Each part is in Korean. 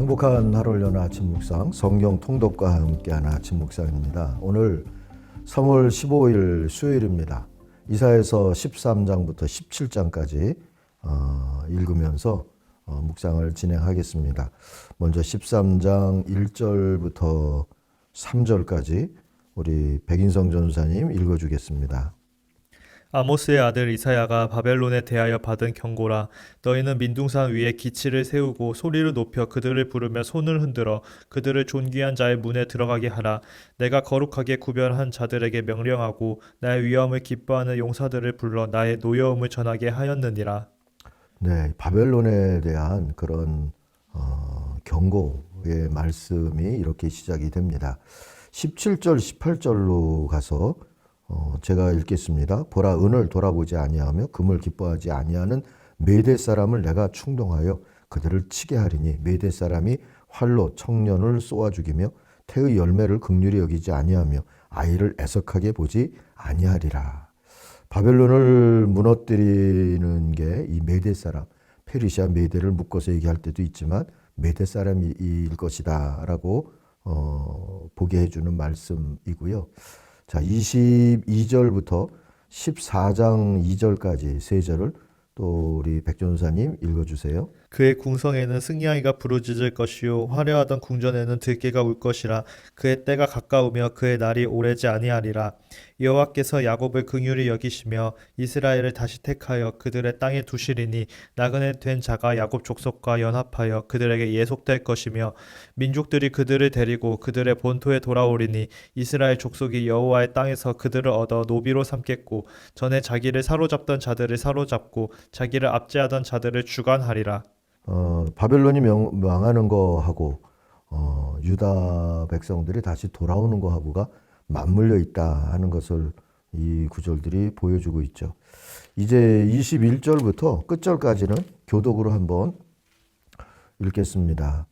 행복한 하루를 여는 아침 묵상, 성경 통독과 함께하는 아침 묵상입니다. 오늘 3월 15일 수요일입니다. 이사야서 13장부터 17장까지 읽으면서 묵상을 진행하겠습니다. 먼저 13장 1절부터 3절까지 우리 백인성 전사님 읽어주겠습니다. 아모스의 아들 이사야가 바벨론에 대하여 받은 경고라. 너희는 민둥산 위에 기치를 세우고 소리를 높여 그들을 부르며 손을 흔들어 그들을 존귀한 자의 문에 들어가게 하라. 내가 거룩하게 구별한 자들에게 명령하고 나의 위엄을 기뻐하는 용사들을 불러 나의 노여움을 전하게 하였느니라. 네, 바벨론에 대한 그런 경고의 말씀이 이렇게 시작이 됩니다. 17절, 18절로 가서 제가 읽겠습니다. 보라, 은을 돌아보지 아니하며 금을 기뻐하지 아니하는 메대 사람을 내가 충동하여 그들을 치게 하리니 메대 사람이 활로 청년을 쏘아 죽이며 태의 열매를 긍휼히 여기지 아니하며 아이를 애석하게 보지 아니하리라. 바벨론을 무너뜨리는 게 이 메대 사람, 페르시아 메대를 묶어서 얘기할 때도 있지만 메대 사람일 것이다 라고 보게 해주는 말씀이고요. 자, 22절부터 14장 2절까지 세 절을 또 우리 백전사님 읽어주세요. 그의 궁성에는 승냥이가 부르짖을 것이요 화려하던 궁전에는 들깨가 울 것이라. 그의 때가 가까우며 그의 날이 오래지 아니하리라. 여호와께서 야곱을 긍휼히 여기시며 이스라엘을 다시 택하여 그들의 땅에 두시리니 나그네 된 자가 야곱 족속과 연합하여 그들에게 예속될 것이며 민족들이 그들을 데리고 그들의 본토에 돌아오리니 이스라엘 족속이 여호와의 땅에서 그들을 얻어 노비로 삼겠고 전에 자기를 사로잡던 자들을 사로잡고 자기를 압제하던 자들을 주관하리라. 바벨론이 망하는 거하고 유다 백성들이 다시 돌아오는 거하고가 맞물려 있다 하는 것을 이 구절들이 보여주고 있죠. 이제 21절부터 끝절까지는 교독으로 한번 읽겠습니다.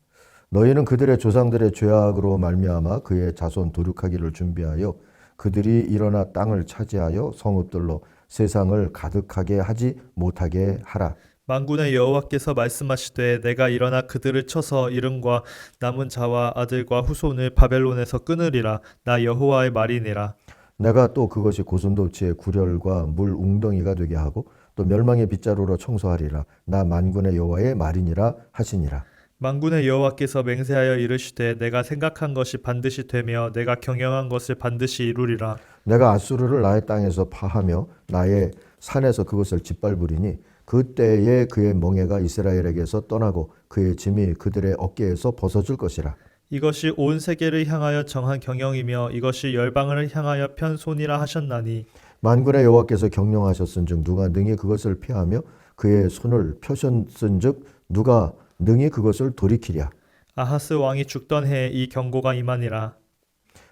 너희는 그들의 조상들의 죄악으로 말미암아 그의 자손 도륙하기를 준비하여 그들이 일어나 땅을 차지하여 성읍들로 세상을 가득하게 하지 못하게 하라. 만군의 여호와께서 말씀하시되 내가 일어나 그들을 쳐서 이름과 남은 자와 아들과 후손을 바벨론에서 끊으리라. 나 여호와의 말이니라. 내가 또 그것이 고슴도치의 구렬과 물 웅덩이가 되게 하고 또 멸망의 빗자루로 청소하리라. 나 만군의 여호와의 말이니라 하시니라. 만군의 여호와께서 맹세하여 이르시되 내가 생각한 것이 반드시 되며 내가 경영한 것을 반드시 이루리라. 내가 아수르를 나의 땅에서 파하며 나의 산에서 그것을 짓밟으리니 그때에 그의 멍에가 이스라엘에게서 떠나고 그의 짐이 그들의 어깨에서 벗어질 것이라. 이것이 온 세계를 향하여 정한 경영이며 이것이 열방을 향하여 편 손이라 하셨나니 만군의 여호와께서 경영하셨은즉 누가 능히 그것을 피하며 그의 손을 펴셨은즉 누가 능히 그것을 돌이키랴. 아하스 왕이 죽던 해에 이 경고가 임하니라.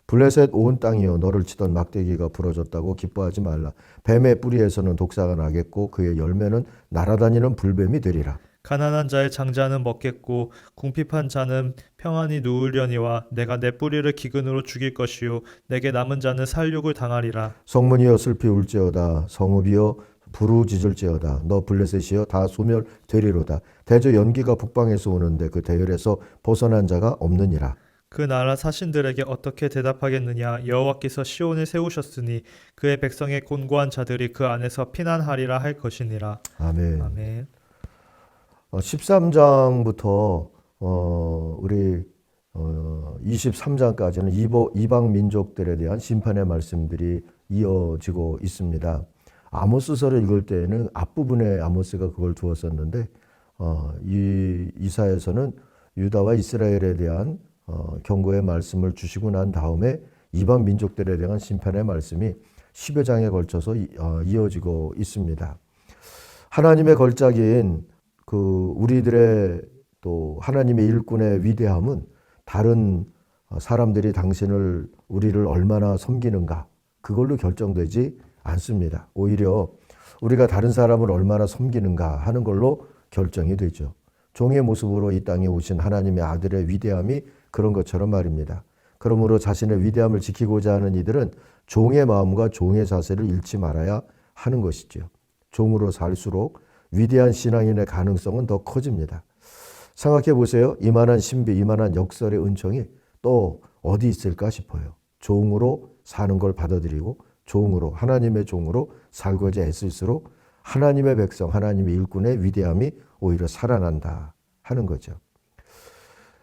블레셋 온 땅이여 너를 치던 막대기가 부러졌다고 기뻐하지 말라. 뱀의 뿌리에서는 독사가 나겠고 그의 열매는 날아다니는 불뱀이 되리라. 가난한 자의 장자는 먹겠고 궁핍한 자는 평안히 누우려니와 내가 내 뿌리를 기근으로 죽일 것이요 내게 남은 자는 살육을 당하리라. 성문이여 슬피 울지어다. 성읍이여 부르짖을지어다. 너 블레셋이여 다 소멸되리로다. 대저 연기가 북방에서 오는데 그 대열에서 벗어난 자가 없느니라. 그 나라 사신들에게 어떻게 대답하겠느냐. 여호와께서 시온을 세우셨으니 그의 백성의 곤고한 자들이 그 안에서 피난하리라 할 것이니라. 아멘. 아멘. 13장부터 우리 23장까지는 이방 민족들에 대한 심판의 말씀들이 이어지고 있습니다. 아모스서를 읽을 때에는 앞부분에 아모스가 그걸 두었었는데 이 이사야서는 유다와 이스라엘에 대한 경고의 말씀을 주시고 난 다음에 이방 민족들에 대한 심판의 말씀이 10여 장에 걸쳐서 이어지고 있습니다. 하나님의 걸작인 그 우리들의 또 하나님의 일꾼의 위대함은 다른 사람들이 우리를 얼마나 섬기는가 그걸로 결정되지 않습니다. 오히려 우리가 다른 사람을 얼마나 섬기는가 하는 걸로 결정이 되죠. 종의 모습으로 이 땅에 오신 하나님의 아들의 위대함이 그런 것처럼 말입니다. 그러므로 자신의 위대함을 지키고자 하는 이들은 종의 마음과 종의 자세를 잃지 말아야 하는 것이죠. 종으로 살수록 위대한 신앙인의 가능성은 더 커집니다. 생각해 보세요. 이만한 신비, 이만한 역설의 은총이 또 어디 있을까 싶어요. 종으로 사는 걸 받아들이고 종으로, 하나님의 종으로 살고자 애쓸수록 하나님의 백성, 하나님의 일꾼의 위대함이 오히려 살아난다 하는 거죠.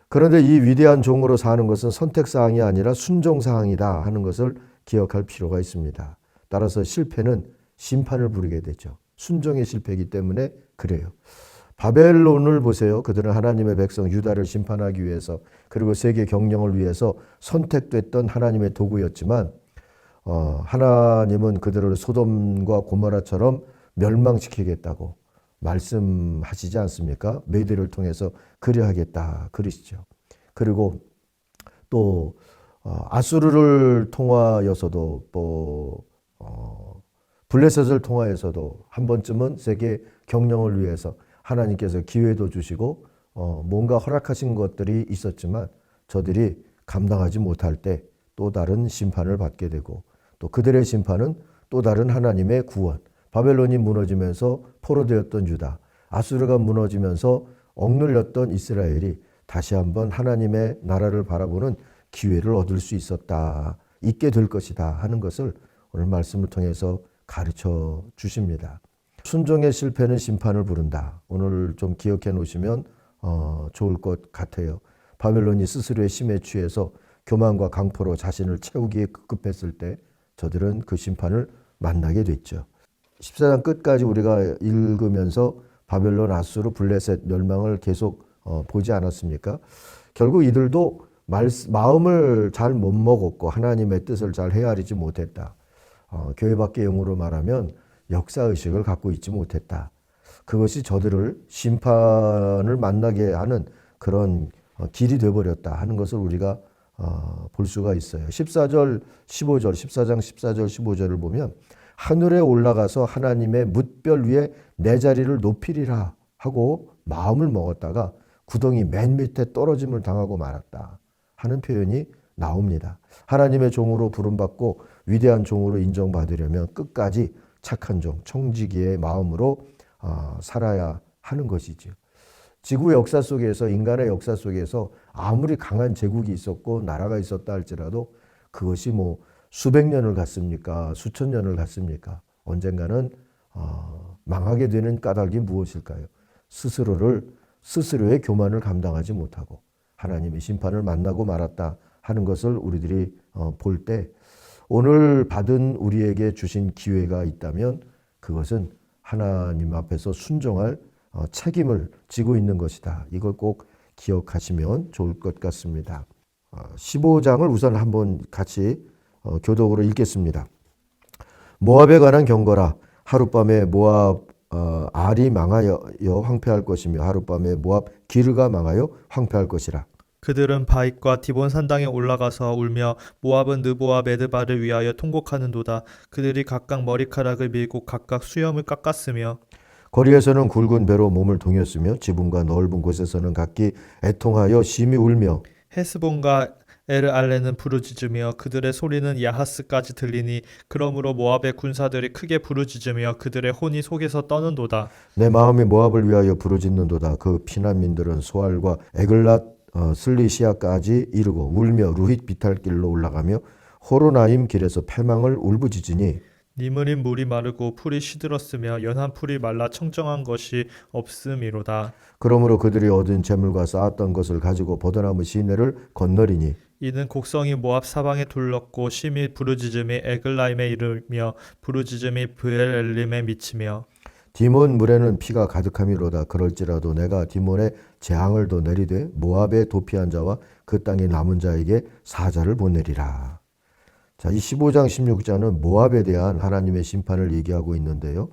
그런데 이 위대한 종으로 사는 것은 선택사항이 아니라 순종사항이다 하는 것을 기억할 필요가 있습니다. 따라서 실패는 심판을 부르게 되죠. 순종의 실패이기 때문에 그래요. 바벨론을 보세요. 그들은 하나님의 백성 유다를 심판하기 위해서 그리고 세계 경영을 위해서 선택됐던 하나님의 도구였지만 하나님은 그들을 소돔과 고모라처럼 멸망시키겠다고 말씀하시지 않습니까? 메디를 통해서 그리하겠다 그러시죠. 그리고 또 아수르를 통하여서도 또 블레셋을 통하여서도 한 번쯤은 세계 경영을 위해서 하나님께서 기회도 주시고 뭔가 허락하신 것들이 있었지만 저들이 감당하지 못할 때 또 다른 심판을 받게 되고 또 그들의 심판은 또 다른 하나님의 구원. 바벨론이 무너지면서 포로되었던 유다, 아수르가 무너지면서 억눌렸던 이스라엘이 다시 한번 하나님의 나라를 바라보는 기회를 얻을 수 있게 될 것이다 하는 것을 오늘 말씀을 통해서 가르쳐 주십니다. 순종의 실패는 심판을 부른다. 오늘 좀 기억해 놓으시면 좋을 것 같아요. 바벨론이 스스로의 힘에 취해서 교만과 강포로 자신을 채우기에 급급했을 때 저들은 그 심판을 만나게 됐죠. 14장 끝까지 우리가 읽으면서 바벨론, 아수르, 블레셋 멸망을 계속 보지 않았습니까? 결국 이들도 마음을 잘 못 먹었고 하나님의 뜻을 잘 헤아리지 못했다. 교회 밖의 용어로 말하면 역사의식을 갖고 있지 못했다. 그것이 저들을 심판을 만나게 하는 그런 길이 되어버렸다 하는 것을 우리가 볼 수가 있어요. 14절, 15절, 14장 14절, 15절을 보면 하늘에 올라가서 하나님의 뭇별 위에 내 자리를 높이리라 하고 마음을 먹었다가 구덩이 맨 밑에 떨어짐을 당하고 말았다 하는 표현이 나옵니다. 하나님의 종으로 부름받고 위대한 종으로 인정받으려면 끝까지 착한 종, 청지기의 마음으로 살아야 하는 것이죠. 지구 역사 속에서, 인간의 역사 속에서 아무리 강한 제국이 있었고 나라가 있었다 할지라도 그것이 뭐 수백 년을 갔습니까? 수천 년을 갔습니까? 언젠가는 망하게 되는 까닭이 무엇일까요? 스스로의 교만을 감당하지 못하고 하나님의 심판을 만나고 말았다 하는 것을 우리들이 볼 때 오늘 받은 우리에게 주신 기회가 있다면 그것은 하나님 앞에서 순종할 책임을 지고 있는 것이다. 이걸 꼭 기억하시면 좋을 것 같습니다. 15장을 우선 한번 같이 교독으로 읽겠습니다. 모압에 관한 경고라. 하룻밤에 모압 알이 망하여 황폐할 것이며 하룻밤에 모압 기르가 망하여 황폐할 것이라. 그들은 바익과 디본 산당에 올라가서 울며 모압은 느보와 메드바를 위하여 통곡하는도다. 그들이 각각 머리카락을 밀고 각각 수염을 깎았으며 거리에서는 굵은 배로 몸을 동였으며 지붕과 넓은 곳에서는 각기 애통하여 심히 울며 헤스본과 에르알레는 부르짖으며 그들의 소리는 야하스까지 들리니 그러므로 모압의 군사들이 크게 부르짖으며 그들의 혼이 속에서 떠는도다. 내 마음이 모압을 위하여 부르짖는도다. 그 피난민들은 소알과 에글랏 슬리시아까지 이르고 울며 루힛 비탈길로 올라가며 호로나임 길에서 패망을 울부짖으니 니므린 물이 마르고 풀이 시들었으며 연한 풀이 말라 청정한 것이 없음이로다. 그러므로 그들이 얻은 재물과 쌓았던 것을 가지고 버드나무 시내를 건너리니 이는 곡성이 모압 사방에 둘렀고 심히 부르짖음이 에글라임에 이르며 부르짖음이 브엘엘림에 미치며 디몬 물에는 피가 가득함이로다. 그럴지라도 내가 디몬에 재앙을 더 내리되 모압에 도피한 자와 그 땅에 남은 자에게 사자를 보내리라. 자, 이 15장 16장은 모압에 대한 하나님의 심판을 얘기하고 있는데요.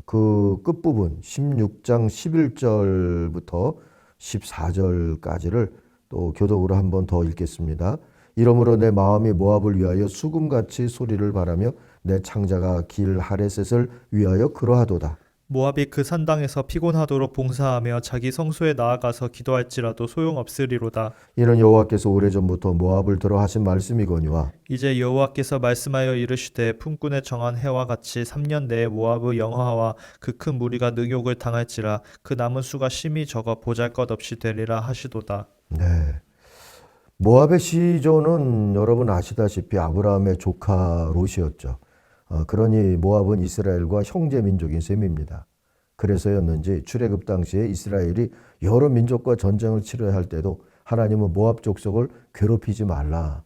그 끝부분 16장 11절부터 14절까지를 또 교독으로 한 번 더 읽겠습니다. 이러므로 내 마음이 모압을 위하여 수금같이 소리를 바라며 내 창자가 길 하레셋을 위하여 그러하도다. 모압이 그 산당에서 피곤하도록 봉사하며 자기 성소에 나아가서 기도할지라도 소용없으리로다. 이는 여호와께서 오래전부터 모압을 들어 하신 말씀이거니와 이제 여호와께서 말씀하여 이르시되 품꾼에 정한 해와 같이 3년 내에 모압의 영화와 그 큰 무리가 능욕을 당할지라 그 남은 수가 심히 적어 보잘것없이 되리라 하시도다. 네. 모압의 시조는 여러분 아시다시피 아브라함의 조카 롯이었죠. 그러니 모압은 이스라엘과 형제 민족인 셈입니다. 그래서였는지 출애굽 당시에 이스라엘이 여러 민족과 전쟁을 치러야 할 때도 하나님은 모압 족속을 괴롭히지 말라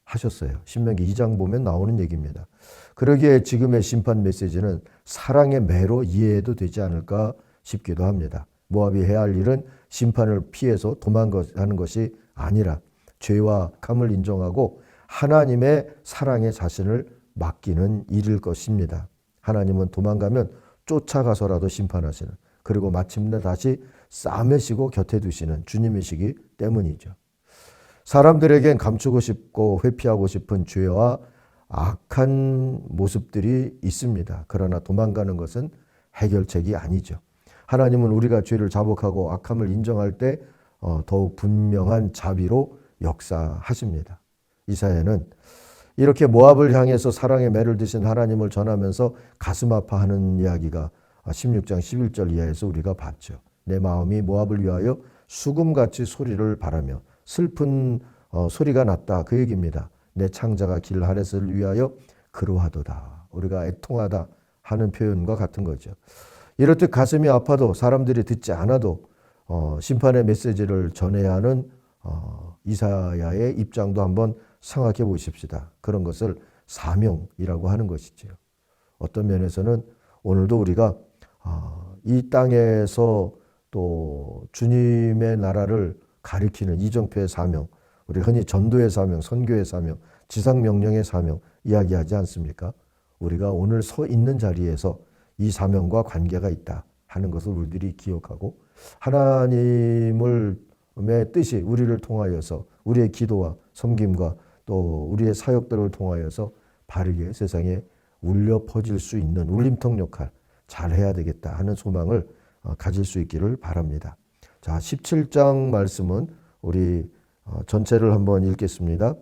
하셨어요. 신명기 2장 보면 나오는 얘기입니다. 그러기에 지금의 심판 메시지는 사랑의 매로 이해해도 되지 않을까 싶기도 합니다. 모압이 해야 할 일은 심판을 피해서 도망가는 것이 아니라 죄와 감을 인정하고 하나님의 사랑에 자신을 맡기는 일일 것입니다. 하나님은 도망가면 쫓아가서라도 심판하시는, 그리고 마침내 다시 싸매시고 곁에 두시는 주님이시기 때문이죠. 사람들에겐 감추고 싶고 회피하고 싶은 죄와 악한 모습들이 있습니다. 그러나 도망가는 것은 해결책이 아니죠. 하나님은 우리가 죄를 자복하고 악함을 인정할 때 더욱 분명한 자비로 역사하십니다. 이사야는 이렇게 모압을 향해서 사랑의 매를 드신 하나님을 전하면서 가슴 아파하는 이야기가 16장 11절 이하에서 우리가 봤죠. 내 마음이 모압을 위하여 수금같이 소리를 바라며 슬픈 소리가 났다, 그 얘기입니다. 내 창자가 길하렛을 위하여 그로하도다. 우리가 애통하다 하는 표현과 같은 거죠. 이렇듯 가슴이 아파도 사람들이 듣지 않아도 심판의 메시지를 전해야 하는 이사야의 입장도 한번 생각해 보십시다. 그런 것을 사명이라고 하는 것이죠. 어떤 면에서는 오늘도 우리가 이 땅에서 또 주님의 나라를 가리키는 이정표의 사명, 우리 흔히 전도의 사명, 선교의 사명, 지상명령의 사명 이야기하지 않습니까? 우리가 오늘 서 있는 자리에서 이 사명과 관계가 있다 하는 것을 우리들이 기억하고 하나님의 뜻이 우리를 통하여서 우리의 기도와 섬김과 또 우리의 사역들을 통하여서 바르게 세상에 울려 퍼질 수 있는 울림통 역할 잘 해야 되겠다 하는 소망을 가질 수 있기를 바랍니다. 자, 17장 말씀은 우리 전체를 한번 읽겠습니다.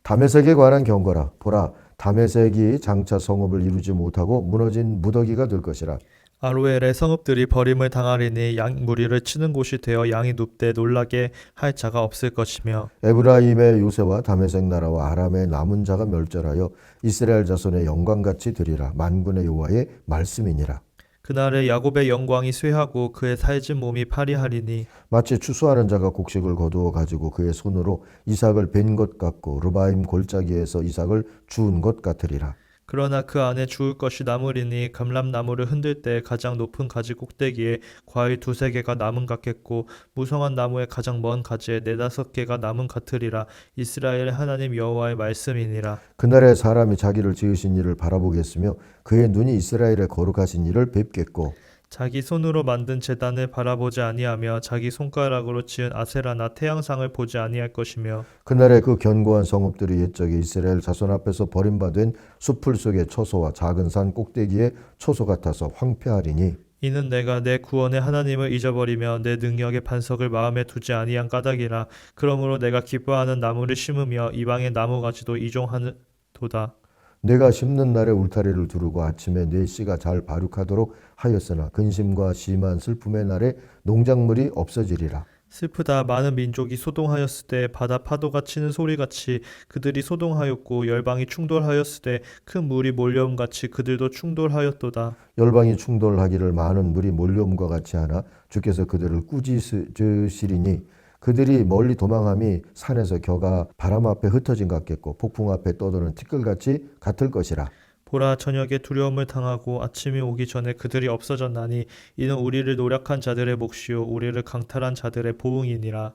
다메섹에 관한 경고라. 보라, 다메섹이 장차 성읍을 이루지 못하고 무너진 무더기가 될 것이라. 아로엘의 성읍들이 버림을 당하리니 양 무리를 치는 곳이 되어 양이 눕되 놀라게 할 자가 없을 것이며 에브라임의 요새와 다메섹 나라와 아람의 남은 자가 멸절하여 이스라엘 자손의 영광같이 되리라. 만군의 여호와의 말씀이니라. 그날에 야곱의 영광이 쇠하고 그의 살진 몸이 파리하리니 마치 추수하는 자가 곡식을 거두어 가지고 그의 손으로 이삭을 벤 것 같고 르바임 골짜기에서 이삭을 주운 것 같으리라. 그러나 그 안에 주울 것이 남으리니 감람나무를 흔들 때 가장 높은 가지 꼭대기에 과일 2-3개가 남은 같겠고 무성한 나무의 가장 먼 가지에 4-5개가 남은 같으리라. 이스라엘의 하나님 여호와의 말씀이니라. 그날에 사람이 자기를 지으신 이를 바라보겠으며 그의 눈이 이스라엘의 거룩하신 이를 뵙겠고 자기 손으로 만든 제단을 바라보지 아니하며 자기 손가락으로 지은 아세라나 태양상을 보지 아니할 것이며 그날에 그 견고한 성읍들이 옛적에 이스라엘 자손 앞에서 버림받은 숲풀 속의 초소와 작은 산 꼭대기의 초소 같아서 황폐하리니 이는 내가 내 구원의 하나님을 잊어버리며 내 능력의 반석을 마음에 두지 아니한 까닭이라. 그러므로 내가 기뻐하는 나무를 심으며 이방의 나무가지도 이종하도다. 내가 심는 날에 울타리를 두르고 아침에 내 씨가 잘 발육하도록 하였으나 근심과 심한 슬픔의 날에 농작물이 없어지리라. 슬프다. 많은 민족이 소동하였을 때 바다 파도가 치는 소리같이 그들이 소동하였고 열방이 충돌하였을 때 큰 물이 몰려옴 같이 그들도 충돌하였도다. 열방이 충돌하기를 많은 물이 몰려옴과 같이 하나 주께서 그들을 꾸짖으시리니 그들이 멀리 도망함이 산에서 겨가 바람 앞에 흩어진 것 같겠고 폭풍 앞에 떠도는 티끌같이 같을 것이라. 보라, 저녁에 두려움을 당하고 아침이 오기 전에 그들이 없어졌나니 이는 우리를 노력한 자들의 몫이요 우리를 강탈한 자들의 보응이니라.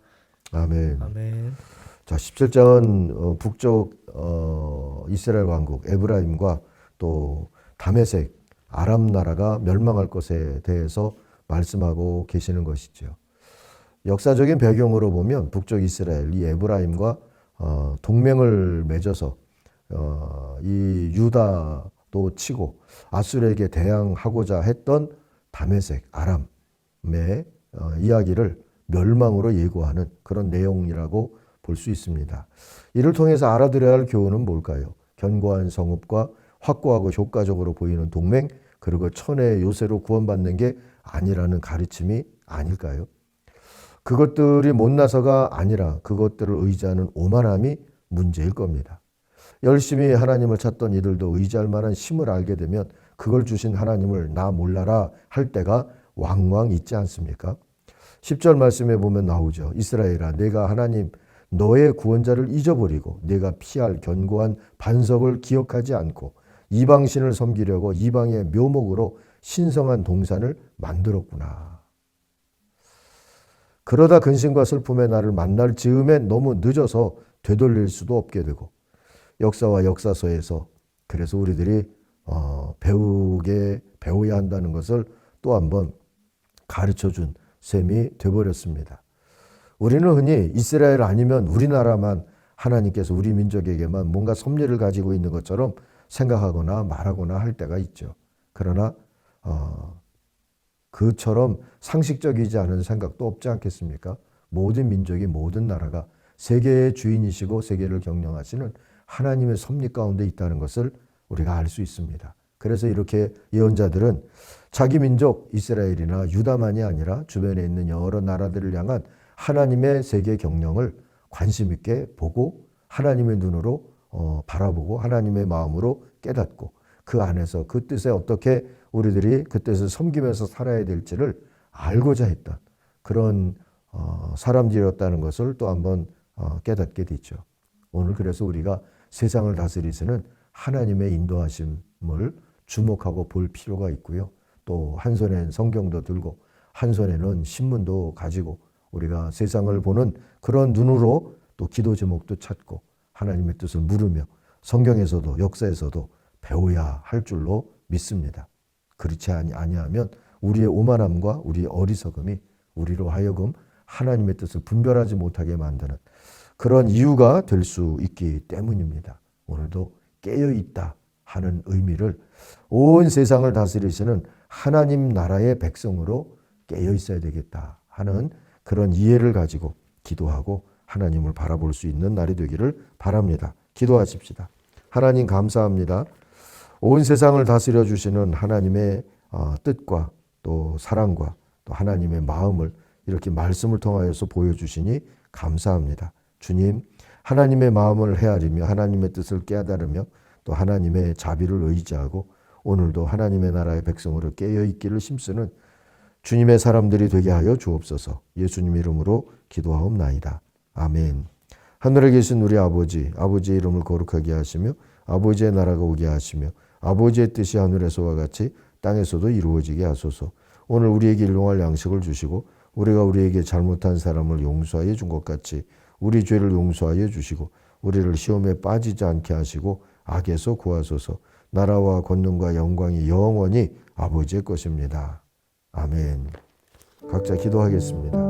아멘. 아멘. 자, 17장은 북쪽 이스라엘 왕국 에브라임과 또 다메섹 아람 나라가 멸망할 것에 대해서 말씀하고 계시는 것이죠. 역사적인 배경으로 보면 북쪽 이스라엘 이 에브라임과 동맹을 맺어서 이 유다도 치고 아수르에게 대항하고자 했던 다메섹, 아람의 이야기를 멸망으로 예고하는 그런 내용이라고 볼 수 있습니다. 이를 통해서 알아들어야 할 교훈은 뭘까요? 견고한 성읍과 확고하고 효과적으로 보이는 동맹, 그리고 천의 요새로 구원받는 게 아니라는 가르침이 아닐까요? 그것들이 못나서가 아니라 그것들을 의지하는 오만함이 문제일 겁니다. 열심히 하나님을 찾던 이들도 의지할 만한 힘을 알게 되면 그걸 주신 하나님을 나 몰라라 할 때가 왕왕 있지 않습니까? 10절 말씀에 보면 나오죠. 이스라엘아, 내가 하나님 너의 구원자를 잊어버리고 내가 피할 견고한 반석을 기억하지 않고 이방신을 섬기려고 이방의 묘목으로 신성한 동산을 만들었구나. 그러다 근심과 슬픔의 나를 만날 즈음에 너무 늦어서 되돌릴 수도 없게 되고, 역사와 역사서에서 그래서 우리들이 배워야 한다는 것을 또 한번 가르쳐준 셈이 돼버렸습니다. 우리는 흔히 이스라엘 아니면 우리나라만 하나님께서 우리 민족에게만 뭔가 섭리를 가지고 있는 것처럼 생각하거나 말하거나 할 때가 있죠. 그러나 그처럼 상식적이지 않은 생각도 없지 않겠습니까? 모든 민족이, 모든 나라가 세계의 주인이시고 세계를 경영하시는 하나님의 섭리 가운데 있다는 것을 우리가 알 수 있습니다. 그래서 이렇게 예언자들은 자기 민족 이스라엘이나 유다만이 아니라 주변에 있는 여러 나라들을 향한 하나님의 세계 경영을 관심 있게 보고 하나님의 눈으로 바라보고 하나님의 마음으로 깨닫고 그 안에서 그 뜻에 어떻게 우리들이 그 뜻을 섬기면서 살아야 될지를 알고자 했던 그런 사람들이었다는 것을 또 한번 깨닫게 됐죠. 오늘 그래서 우리가 세상을 다스리시는 하나님의 인도하심을 주목하고 볼 필요가 있고요. 또 한 손엔 성경도 들고 한 손에는 신문도 가지고 우리가 세상을 보는 그런 눈으로 또 기도 제목도 찾고 하나님의 뜻을 물으며 성경에서도 역사에서도 배워야 할 줄로 믿습니다. 그렇지 아니하면 우리의 오만함과 우리의 어리석음이 우리로 하여금 하나님의 뜻을 분별하지 못하게 만드는 그런 이유가 될 수 있기 때문입니다. 오늘도 깨어있다 하는 의미를 온 세상을 다스리시는 하나님 나라의 백성으로 깨어있어야 되겠다 하는 그런 이해를 가지고 기도하고 하나님을 바라볼 수 있는 날이 되기를 바랍니다. 기도하십시다. 하나님 감사합니다. 온 세상을 다스려 주시는 하나님의 뜻과 또 사랑과 또 하나님의 마음을 이렇게 말씀을 통하여서 보여주시니 감사합니다. 주님, 하나님의 마음을 헤아리며 하나님의 뜻을 깨달으며 또 하나님의 자비를 의지하고 오늘도 하나님의 나라의 백성으로 깨어있기를 힘쓰는 주님의 사람들이 되게 하여 주옵소서. 예수님 이름으로 기도하옵나이다. 아멘. 하늘에 계신 우리 아버지, 아버지의 이름을 거룩하게 하시며 아버지의 나라가 오게 하시며 아버지의 뜻이 하늘에서와 같이 땅에서도 이루어지게 하소서. 오늘 우리에게 일용할 양식을 주시고 우리가 우리에게 잘못한 사람을 용서하여 준 것 같이 우리 죄를 용서하여 주시고 우리를 시험에 빠지지 않게 하시고 악에서 구하소서. 나라와 권능과 영광이 영원히 아버지의 것입니다. 아멘. 각자 기도하겠습니다.